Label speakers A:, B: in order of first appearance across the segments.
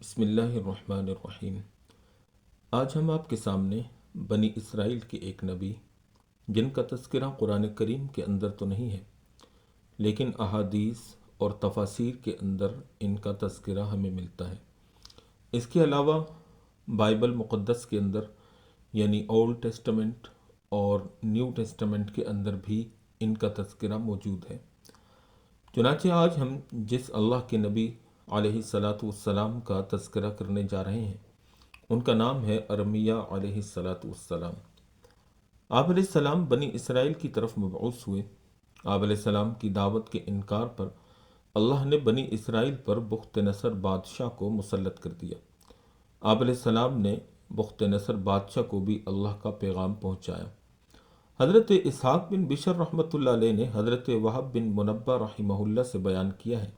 A: بسم اللہ الرحمن الرحیم۔ آج ہم آپ کے سامنے بنی اسرائیل کے ایک نبی جن کا تذکرہ قرآن کریم کے اندر تو نہیں ہے لیکن احادیث اور تفاسیر کے اندر ان کا تذکرہ ہمیں ملتا ہے۔ اس کے علاوہ بائبل مقدس کے اندر یعنی اولڈ ٹیسٹمنٹ اور نیو ٹیسٹمنٹ کے اندر بھی ان کا تذکرہ موجود ہے۔ چنانچہ آج ہم جس اللہ کے نبی علیہ الصلاۃ والسلام کا تذکرہ کرنے جا رہے ہیں ان کا نام ہے ارمیہ علیہ الصلاۃ والسلام۔ آپ علیہ السلام بنی اسرائیل کی طرف مبعوث ہوئے۔ آپ علیہ السلام کی دعوت کے انکار پر اللہ نے بنی اسرائیل پر بخت نصر بادشاہ کو مسلط کر دیا۔ آپ علیہ السلام نے بخت نصر بادشاہ کو بھی اللہ کا پیغام پہنچایا۔ حضرت اسحاق بن بشر رحمۃ اللہ علیہ نے حضرت وہب بن منبہ رحمہ اللہ سے بیان کیا ہے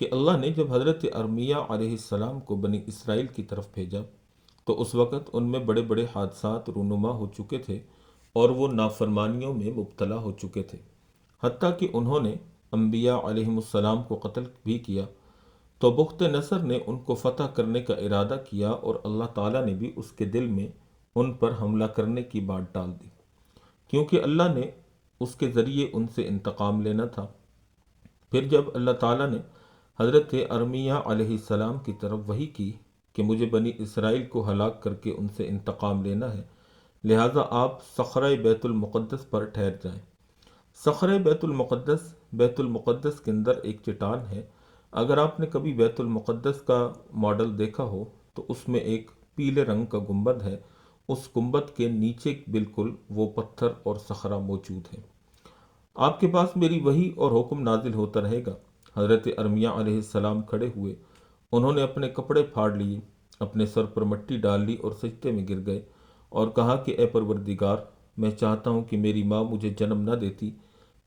A: کہ اللہ نے جب حضرت ارمیہ علیہ السلام کو بنی اسرائیل کی طرف بھیجا تو اس وقت ان میں بڑے بڑے حادثات رونما ہو چکے تھے اور وہ نافرمانیوں میں مبتلا ہو چکے تھے، حتیٰ کہ انہوں نے انبیاء علیہم السلام کو قتل بھی کیا۔ تو بخت نصر نے ان کو فتح کرنے کا ارادہ کیا اور اللہ تعالیٰ نے بھی اس کے دل میں ان پر حملہ کرنے کی بات ڈال دی، کیونکہ اللہ نے اس کے ذریعے ان سے انتقام لینا تھا۔ پھر جب اللہ تعالیٰ نے حضرت ارمیہ علیہ السلام کی طرف وحی کی کہ مجھے بنی اسرائیل کو ہلاک کر کے ان سے انتقام لینا ہے، لہٰذا آپ صخرہ بیت المقدس پر ٹھہر جائیں۔ صخرہ بیت المقدس کے اندر ایک چٹان ہے۔ اگر آپ نے کبھی بیت المقدس کا ماڈل دیکھا ہو تو اس میں ایک پیلے رنگ کا گنبد ہے، اس گنبد کے نیچے بالکل وہ پتھر اور صخرہ موجود ہے۔ آپ کے پاس میری وحی اور حکم نازل ہوتا رہے گا۔ حضرت ارمیہ علیہ السلام کھڑے ہوئے، انہوں نے اپنے کپڑے پھاڑ لیے، اپنے سر پر مٹی ڈال لی اور سجدے میں گر گئے اور کہا کہ اے پروردگار، میں چاہتا ہوں کہ میری ماں مجھے جنم نہ دیتی،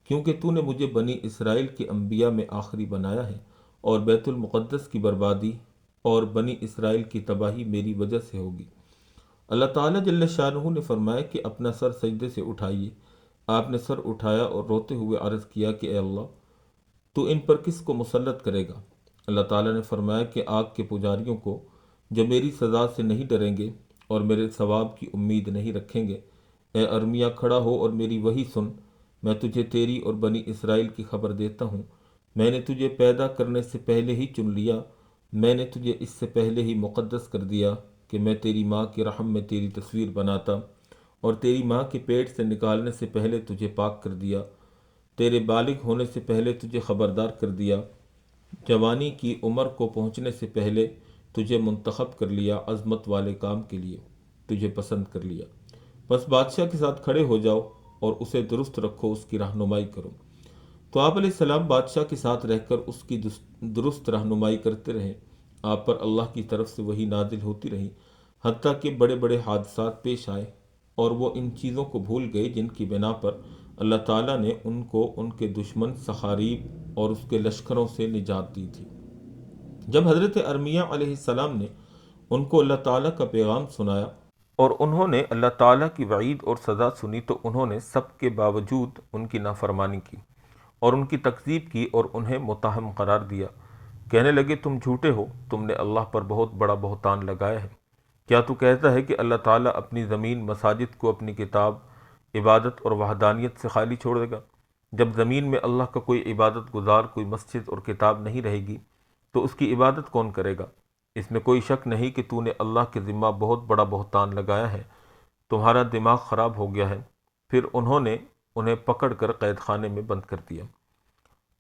A: کیونکہ تو نے مجھے بنی اسرائیل کے انبیاء میں آخری بنایا ہے اور بیت المقدس کی بربادی اور بنی اسرائیل کی تباہی میری وجہ سے ہوگی۔ اللہ تعالیٰ جل شانہ نے فرمایا کہ اپنا سر سجدے سے اٹھائیے۔ آپ نے سر اٹھایا اور روتے ہوئے عرض کیا کہ اے اللہ، تو ان پر کس کو مسلط کرے گا؟ اللہ تعالیٰ نے فرمایا کہ آگ کے پجاریوں کو، جو میری سزا سے نہیں ڈریں گے اور میرے ثواب کی امید نہیں رکھیں گے۔ اے ارمیہ، کھڑا ہو اور میری وحی سن۔ میں تجھے تیری اور بنی اسرائیل کی خبر دیتا ہوں۔ میں نے تجھے پیدا کرنے سے پہلے ہی چن لیا، میں نے تجھے اس سے پہلے ہی مقدس کر دیا کہ میں تیری ماں کے رحم میں تیری تصویر بناتا اور تیری ماں کے پیٹ سے نکالنے سے پہلے تجھے پاک کر دیا، تیرے بالغ ہونے سے پہلے تجھے خبردار کر دیا، جوانی کی عمر کو پہنچنے سے پہلے تجھے منتخب کر لیا، عظمت والے کام کے لیے تجھے پسند کر لیا۔ بس بادشاہ کے ساتھ کھڑے ہو جاؤ اور اسے درست رکھو، اس کی رہنمائی کرو۔ تو آپ علیہ السلام بادشاہ کے ساتھ رہ کر اس کی درست رہنمائی کرتے رہے۔ آپ پر اللہ کی طرف سے وحی نازل ہوتی رہی، حتیٰ کہ بڑے بڑے حادثات پیش آئے اور وہ ان چیزوں کو بھول گئے جن کی بنا پر اللہ تعالیٰ نے ان کو ان کے دشمن سخاریب اور اس کے لشکروں سے نجات دی تھی۔ جب حضرت ارمیہ علیہ السلام نے ان کو اللہ تعالیٰ کا پیغام سنایا اور انہوں نے اللہ تعالیٰ کی وعید اور سزا سنی تو انہوں نے سب کے باوجود ان کی نافرمانی کی اور ان کی تکذیب کی اور انہیں متہم قرار دیا۔ کہنے لگے، تم جھوٹے ہو، تم نے اللہ پر بہت بڑا بہتان لگایا ہے۔ کیا تو کہتا ہے کہ اللہ تعالیٰ اپنی زمین مساجد کو اپنی کتاب، عبادت اور وحدانیت سے خالی چھوڑ دے گا؟ جب زمین میں اللہ کا کوئی عبادت گزار، کوئی مسجد اور کتاب نہیں رہے گی تو اس کی عبادت کون کرے گا؟ اس میں کوئی شک نہیں کہ تو نے اللہ کے ذمہ بہت بڑا بہتان لگایا ہے، تمہارا دماغ خراب ہو گیا ہے۔ پھر انہوں نے انہیں پکڑ کر قید خانے میں بند کر دیا۔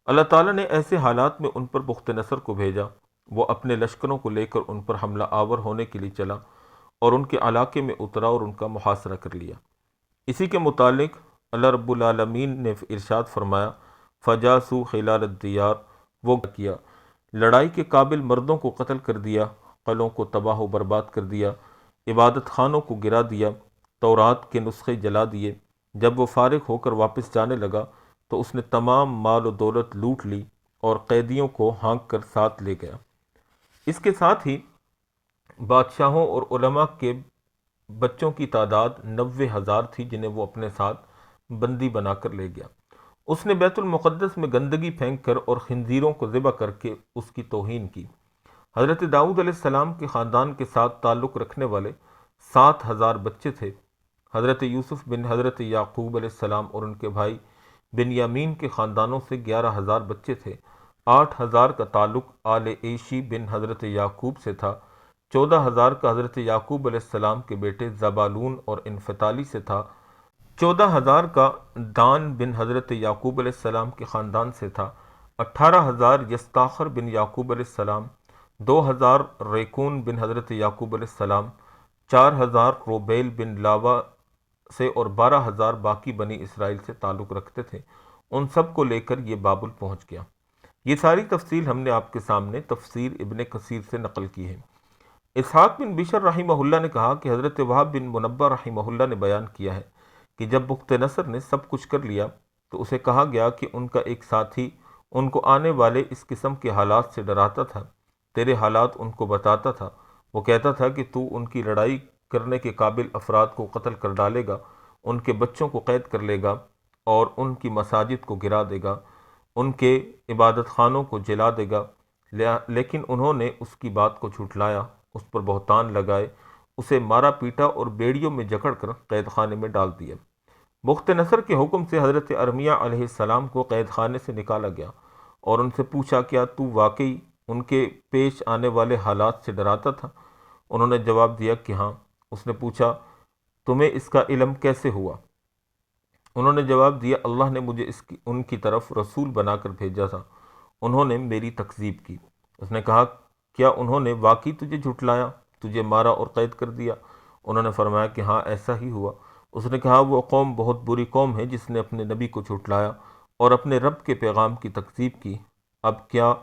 A: اللہ تعالیٰ نے ایسے حالات میں ان پر بخت نصر کو بھیجا۔ وہ اپنے لشکروں کو لے کر ان پر حملہ آور ہونے کے لیے چلا اور ان کے علاقے میں اترا اور ان کا محاصرہ کر لیا۔ اسی کے متعلق اللہ رب العالمین نے ارشاد فرمایا، فجاسوا خلال الدیار، وہ کیا، لڑائی کے قابل مردوں کو قتل کر دیا، قلعوں کو تباہ و برباد کر دیا، عبادت خانوں کو گرا دیا، تورات کے نسخے جلا دیے۔ جب وہ فارغ ہو کر واپس جانے لگا تو اس نے تمام مال و دولت لوٹ لی اور قیدیوں کو ہانک کر ساتھ لے گیا۔ اس کے ساتھ ہی بادشاہوں اور علماء کے بچوں کی تعداد 90,000 تھی جنہیں وہ اپنے ساتھ بندی بنا کر لے گیا۔ اس نے بیت المقدس میں گندگی پھینک کر اور خنزیروں کو ذبح کر کے اس کی توہین کی۔ حضرت داؤد علیہ السلام کے خاندان کے ساتھ تعلق رکھنے والے 7,000 بچے تھے۔ حضرت یوسف بن حضرت یعقوب علیہ السلام اور ان کے بھائی بنیامین کے خاندانوں سے 11,000 بچے تھے۔ 8,000 کا تعلق آل عیشی بن حضرت یعقوب سے تھا۔ 14,000 کا حضرت یعقوب علیہ السلام کے بیٹے زبالون اور انفتالی سے تھا۔ 14,000 کا دان بن حضرت یعقوب علیہ السلام کے خاندان سے تھا۔ 18,000 یستاخر بن یعقوب علیہ السلام، 2,000 ریکون بن حضرت یعقوب علیہ السلام، 4,000 روبیل بن لاوا سے اور 12,000 باقی بنی اسرائیل سے تعلق رکھتے تھے۔ ان سب کو لے کر یہ بابل پہنچ گیا۔ یہ ساری تفصیل ہم نے آپ کے سامنے تفسیر ابن کثیر سے نقل کی ہے۔ اسحاق بن بشر رحمہ اللہ نے کہا کہ حضرت وہب بن منبہ رحمہ اللہ نے بیان کیا ہے کہ جب بخت نصر نے سب کچھ کر لیا تو اسے کہا گیا کہ ان کا ایک ساتھی ان کو آنے والے اس قسم کے حالات سے ڈراتا تھا، تیرے حالات ان کو بتاتا تھا۔ وہ کہتا تھا کہ تو ان کی لڑائی کرنے کے قابل افراد کو قتل کر ڈالے گا، ان کے بچوں کو قید کر لے گا اور ان کی مساجد کو گرا دے گا، ان کے عبادت خانوں کو جلا دے گا۔ لیکن انہوں نے اس کی بات کو جھٹلایا، اس پر بہتان لگائے، اسے مارا پیٹا اور بیڑیوں میں جکڑ کر قید خانے میں ڈال دیا۔ بخت نصر کے حکم سے حضرت ارمیہ علیہ السلام کو قید خانے سے نکالا گیا اور ان سے پوچھا، کیا تو واقعی ان کے پیش آنے والے حالات سے ڈراتا تھا؟ انہوں نے جواب دیا کہ ہاں۔ اس نے پوچھا، تمہیں اس کا علم کیسے ہوا؟ انہوں نے جواب دیا، اللہ نے مجھے ان کی طرف رسول بنا کر بھیجا تھا، انہوں نے میری تکذیب کی۔ اس نے کہا، کیا انہوں نے واقعی تجھے جھٹلایا، تجھے مارا اور قید کر دیا؟ انہوں نے فرمایا کہ ہاں ایسا ہی ہوا۔ اس نے کہا، وہ قوم بہت بری قوم ہے جس نے اپنے نبی کو جھٹلایا اور اپنے رب کے پیغام کی تکذیب کی۔ اب کیا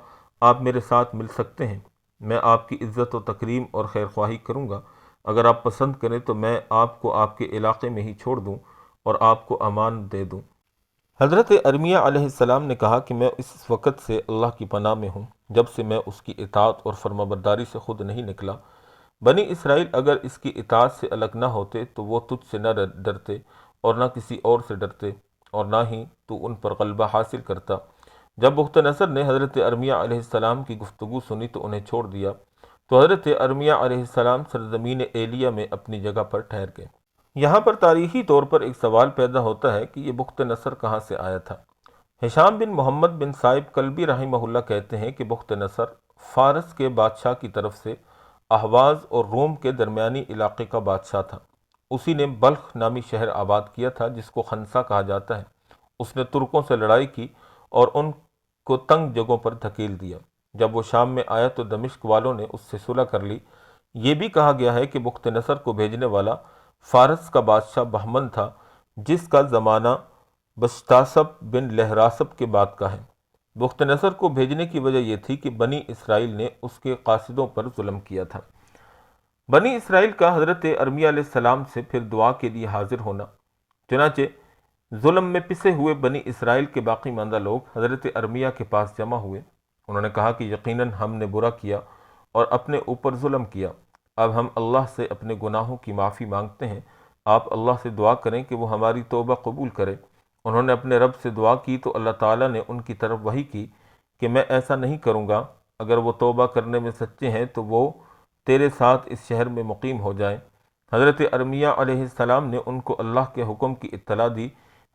A: آپ میرے ساتھ مل سکتے ہیں؟ میں آپ کی عزت و تکریم اور خیر خواہی کروں گا۔ اگر آپ پسند کریں تو میں آپ کو آپ کے علاقے میں ہی چھوڑ دوں اور آپ کو امان دے دوں۔ حضرت ارمیہ علیہ السلام نے کہا کہ میں اس وقت سے اللہ کی پناہ میں ہوں جب سے میں اس کی اطاعت اور فرمانبرداری سے خود نہیں نکلا۔ بنی اسرائیل اگر اس کی اطاعت سے الگ نہ ہوتے تو وہ تجھ سے نہ ڈرتے اور نہ کسی اور سے ڈرتے، اور نہ ہی تو ان پر غلبہ حاصل کرتا۔ جب بخت نصر نے حضرت ارمیہ علیہ السلام کی گفتگو سنی تو انہیں چھوڑ دیا، تو حضرت ارمیہ علیہ السلام سرزمین ایلیہ میں اپنی جگہ پر ٹھہر گئے۔ یہاں پر تاریخی طور پر ایک سوال پیدا ہوتا ہے کہ یہ بخت نصر کہاں سے آیا تھا؟ ہشام بن محمد بن صائب کلبی رحمہ اللہ کہتے ہیں کہ بخت نصر فارس کے بادشاہ کی طرف سے اہواز اور روم کے درمیانی علاقے کا بادشاہ تھا۔ اسی نے بلخ نامی شہر آباد کیا تھا جس کو خنسا کہا جاتا ہے۔ اس نے ترکوں سے لڑائی کی اور ان کو تنگ جگہوں پر دھکیل دیا۔ جب وہ شام میں آیا تو دمشق والوں نے اس سے صلح کر لی۔ یہ بھی کہا گیا ہے کہ بخت نصر کو بھیجنے والا فارس کا بادشاہ بہمن تھا، جس کا زمانہ بشتاسب بن لہراسب کے بعد کا ہے۔ بخت نصر کو بھیجنے کی وجہ یہ تھی کہ بنی اسرائیل نے اس کے قاصدوں پر ظلم کیا تھا۔ بنی اسرائیل کا حضرت ارمیہ علیہ السلام سے پھر دعا کے لیے حاضر ہونا۔ چنانچہ ظلم میں پسے ہوئے بنی اسرائیل کے باقی ماندہ لوگ حضرت ارمیہ کے پاس جمع ہوئے۔ انہوں نے کہا کہ یقیناً ہم نے برا کیا اور اپنے اوپر ظلم کیا۔ اب ہم اللہ سے اپنے گناہوں کی معافی مانگتے ہیں۔ آپ اللہ سے دعا کریں کہ وہ ہماری توبہ قبول کرے۔ انہوں نے اپنے رب سے دعا کی تو اللہ تعالیٰ نے ان کی طرف وحی کی کہ میں ایسا نہیں کروں گا، اگر وہ توبہ کرنے میں سچے ہیں تو وہ تیرے ساتھ اس شہر میں مقیم ہو جائیں۔ حضرت ارمیہ علیہ السلام نے ان کو اللہ کے حکم کی اطلاع دی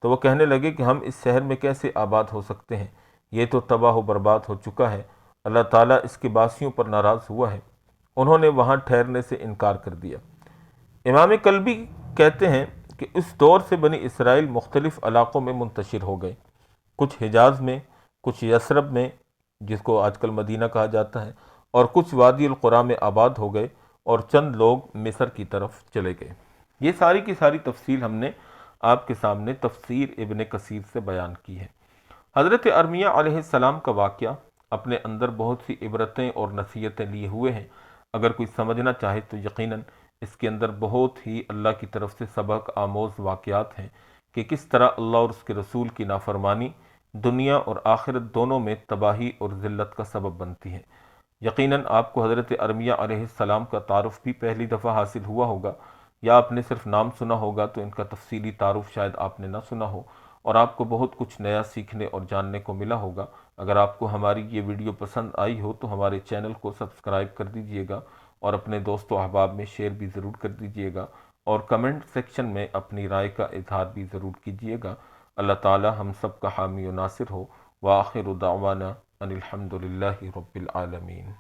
A: تو وہ کہنے لگے کہ ہم اس شہر میں کیسے آباد ہو سکتے ہیں، یہ تو تباہ و برباد ہو چکا ہے۔ اللہ تعالیٰ اس کے باسیوں پر ناراض ہوا ہے۔ انہوں نے وہاں ٹھہرنے سے انکار کر دیا۔ امام کلبی کہتے ہیں کہ اس دور سے بنی اسرائیل مختلف علاقوں میں منتشر ہو گئے، کچھ حجاز میں، کچھ یثرب میں جس کو آج کل مدینہ کہا جاتا ہے، اور کچھ وادی القریٰ میں آباد ہو گئے، اور چند لوگ مصر کی طرف چلے گئے۔ یہ ساری کی ساری تفصیل ہم نے آپ کے سامنے تفسیر ابن کثیر سے بیان کی ہے۔ حضرت ارمیہ علیہ السلام کا واقعہ اپنے اندر بہت سی عبرتیں اور نصیحتیں لیے ہوئے ہیں۔ اگر کوئی سمجھنا چاہے تو یقیناً اس کے اندر بہت ہی اللہ کی طرف سے سبق آموز واقعات ہیں کہ کس طرح اللہ اور اس کے رسول کی نافرمانی دنیا اور آخرت دونوں میں تباہی اور ذلت کا سبب بنتی ہے۔ یقیناً آپ کو حضرت ارمیہ علیہ السلام کا تعارف بھی پہلی دفعہ حاصل ہوا ہوگا، یا آپ نے صرف نام سنا ہوگا تو ان کا تفصیلی تعارف شاید آپ نے نہ سنا ہو، اور آپ کو بہت کچھ نیا سیکھنے اور جاننے کو ملا ہوگا۔ اگر آپ کو ہماری یہ ویڈیو پسند آئی ہو تو ہمارے چینل کو سبسکرائب کر دیجئے گا اور اپنے دوست و احباب میں شیئر بھی ضرور کر دیجئے گا، اور کمنٹ سیکشن میں اپنی رائے کا اظہار بھی ضرور کیجئے گا۔ اللہ تعالی ہم سب کا حامی و ناصر ہو۔ وآخر دعوانا ان الحمد للہ رب العالمین۔